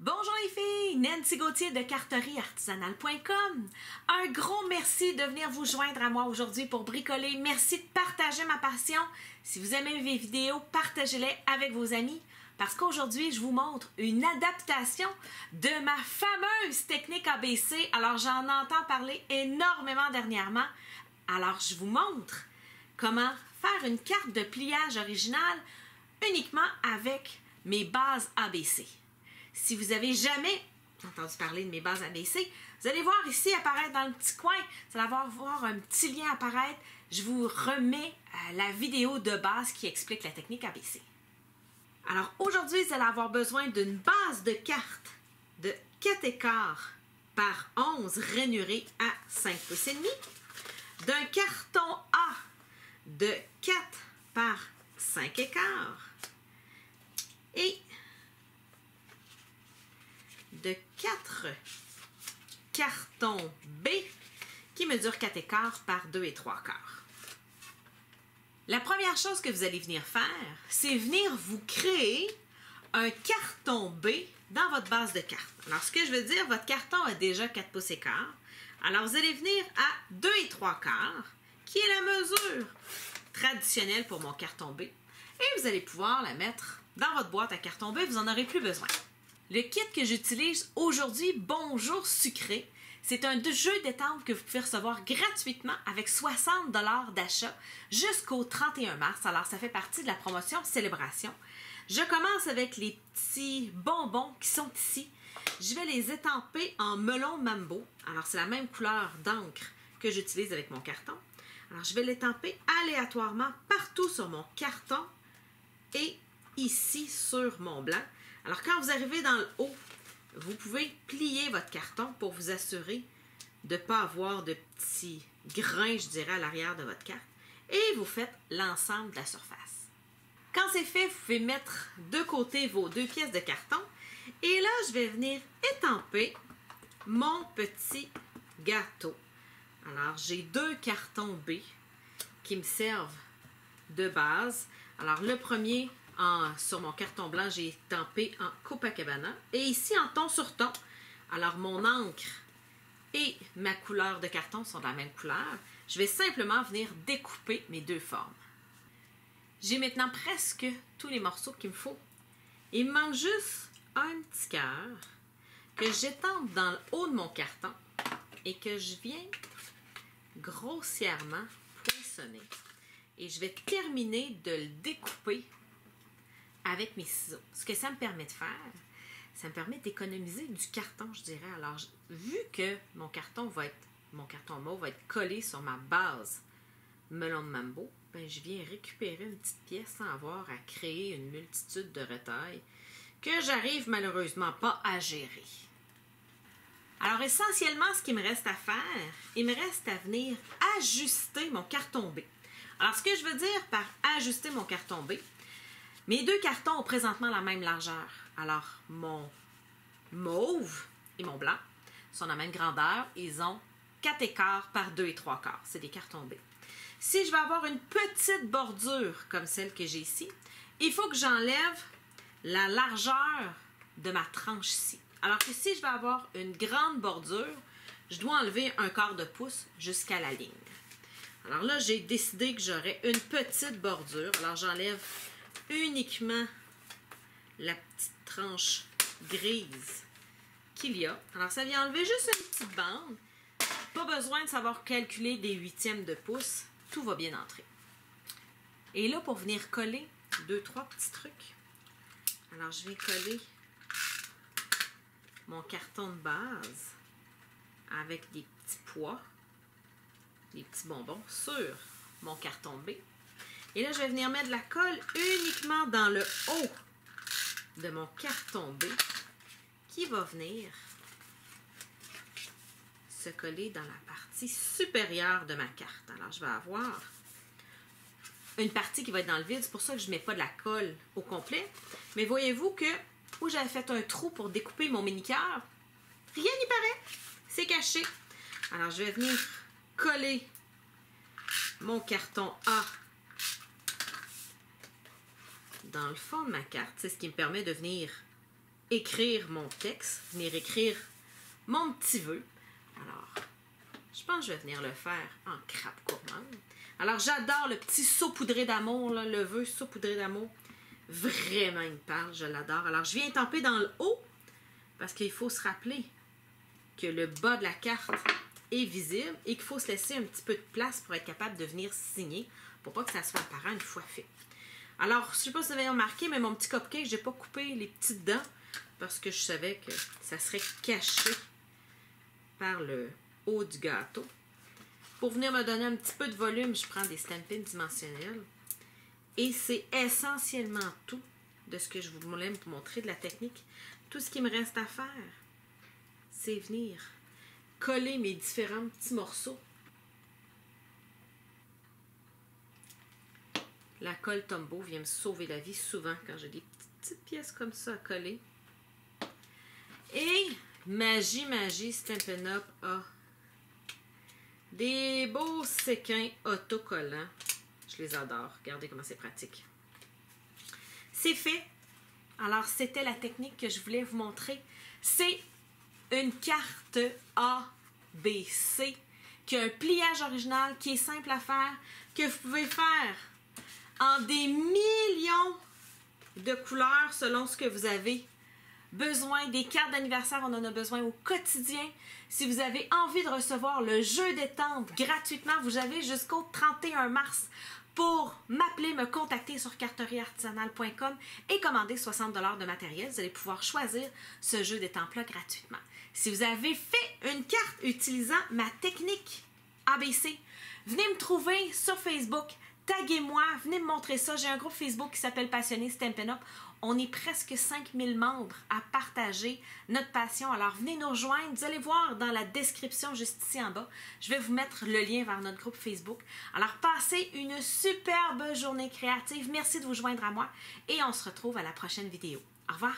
Bonjour les filles, Nancy Gauthier de carterieartisanale.com. Un gros merci de venir vous joindre à moi aujourd'hui pour bricoler. Merci de partager ma passion. Si vous aimez mes vidéos, partagez-les avec vos amis parce qu'aujourd'hui, je vous montre une adaptation de ma fameuse technique ABC. Alors, j'en entends parler énormément dernièrement. Alors, je vous montre comment faire une carte de pliage originale uniquement avec mes bases ABC. Si vous n'avez jamais entendu parler de mes bases ABC, vous allez voir ici apparaître dans le petit coin, vous allez voir un petit lien apparaître. Je vous remets la vidéo de base qui explique la technique ABC. Alors aujourd'hui, vous allez avoir besoin d'une base de carte de 4 écarts par 11 rainurés à 5 pouces et demi, d'un carton A de 4 par 5 écarts et de 4 cartons B qui mesurent 4 écarts par 2 et 3 quarts. La première chose que vous allez venir faire, c'est venir vous créer un carton B dans votre base de carte. Alors, ce que je veux dire, votre carton a déjà 4 pouces et quart. Alors, vous allez venir à 2 et 3 quarts, qui est la mesure traditionnelle pour mon carton B. Et vous allez pouvoir la mettre dans votre boîte à carton B, vous n'en aurez plus besoin. Le kit que j'utilise aujourd'hui, Bonjour Sucré, c'est un jeu d'étampe que vous pouvez recevoir gratuitement avec 60 $ d'achat jusqu'au 31 mars. Alors, ça fait partie de la promotion Célébration. Je commence avec les petits bonbons qui sont ici. Je vais les étamper en melon mambo. Alors, c'est la même couleur d'encre que j'utilise avec mon carton. Alors, je vais l'étamper aléatoirement partout sur mon carton et ici sur mon blanc. Alors, quand vous arrivez dans le haut, vous pouvez plier votre carton pour vous assurer de ne pas avoir de petits grains, je dirais, à l'arrière de votre carte. Et vous faites l'ensemble de la surface. Quand c'est fait, vous pouvez mettre de côté vos 2 pièces de carton. Et là, je vais venir étamper mon petit gâteau. Alors, j'ai 2 cartons B qui me servent de base. Alors, le premier, sur mon carton blanc, j'ai étampé en Copacabana. Et ici, en ton sur ton. Alors, mon encre et ma couleur de carton sont de la même couleur. Je vais simplement venir découper mes 2 formes. J'ai maintenant presque tous les morceaux qu'il me faut. Il me manque juste un petit cœur que j'étampe dans le haut de mon carton et que je viens grossièrement poinçonner. Et je vais terminer de le découper avec mes ciseaux. Ce que ça me permet de faire, ça me permet d'économiser du carton, je dirais. Alors, vu que mon carton mauve va être collé sur ma base melon de mambo, ben, je viens récupérer une petite pièce sans avoir à créer une multitude de retailles que j'arrive malheureusement pas à gérer. Alors, essentiellement, ce qu'il me reste à faire, il me reste à venir ajuster mon carton B. Alors, ce que je veux dire par ajuster mon carton B, mes 2 cartons ont présentement la même largeur. Alors, mon mauve et mon blanc sont de la même grandeur. Ils ont 4 écarts par 2 et 3 quarts. C'est des cartons B. Si je veux avoir une petite bordure comme celle que j'ai ici, il faut que j'enlève la largeur de ma tranche ici. Alors que si je veux avoir une grande bordure, je dois enlever 1/4 de pouce jusqu'à la ligne. Alors là, j'ai décidé que j'aurais une petite bordure. Alors, j'enlève uniquement la petite tranche grise qu'il y a. Alors, ça vient enlever juste une petite bande. Pas besoin de savoir calculer des huitièmes de pouce. Tout va bien entrer. Et là, pour venir coller 2-3 petits trucs. Alors, je vais coller mon carton de base avec des petits pois, des petits bonbons sur mon carton B. Et là, je vais venir mettre de la colle uniquement dans le haut de mon carton B qui va venir se coller dans la partie supérieure de ma carte. Alors, je vais avoir une partie qui va être dans le vide. C'est pour ça que je ne mets pas de la colle au complet. Mais voyez-vous que où j'avais fait un trou pour découper mon mini-cœur, rien n'y paraît. C'est caché. Alors, je vais venir coller mon carton A dans le fond de ma carte. C'est ce qui me permet de venir écrire mon texte, venir écrire mon petit vœu. Alors, je pense que je vais venir le faire en crabe gourmande. Alors, j'adore le petit saupoudré d'amour, le vœu saupoudré d'amour. Vraiment, il me parle, je l'adore. Alors, je viens tamper dans le haut parce qu'il faut se rappeler que le bas de la carte est visible et qu'il faut se laisser un petit peu de place pour être capable de venir signer pour pas que ça soit apparent une fois fait. Alors, je ne sais pas si vous avez remarqué, mais mon petit cupcake, je n'ai pas coupé les petites dents parce que je savais que ça serait caché par le haut du gâteau. Pour venir me donner un petit peu de volume, je prends des stampins dimensionnels. Et c'est essentiellement tout de ce que je voulais vous montrer de la technique. Tout ce qui me reste à faire, c'est venir coller mes différents petits morceaux. La colle Tombow vient me sauver la vie souvent quand j'ai des petites pièces comme ça à coller. Et magie, Stampin' Up a des beaux séquins autocollants. Je les adore. Regardez comment c'est pratique. C'est fait. Alors, c'était la technique que je voulais vous montrer. C'est une carte ABC qui a un pliage original, qui est simple à faire, que vous pouvez faire en des millions de couleurs selon ce que vous avez besoin. Des cartes d'anniversaire, on en a besoin au quotidien. Si vous avez envie de recevoir le jeu détente gratuitement, vous avez jusqu'au 31 mars pour m'appeler, me contacter sur carterieartisanale.com et commander 60 $ de matériel. Vous allez pouvoir choisir ce jeu d'étampes-là gratuitement. Si vous avez fait une carte utilisant ma technique ABC, venez me trouver sur Facebook, taguez-moi, venez me montrer ça. J'ai un groupe Facebook qui s'appelle Passionné Stampin' Up. On est presque 5000 membres à partager notre passion. Alors, venez nous rejoindre. Vous allez voir dans la description juste ici en bas. Je vais vous mettre le lien vers notre groupe Facebook. Alors, passez une superbe journée créative. Merci de vous joindre à moi et on se retrouve à la prochaine vidéo. Au revoir!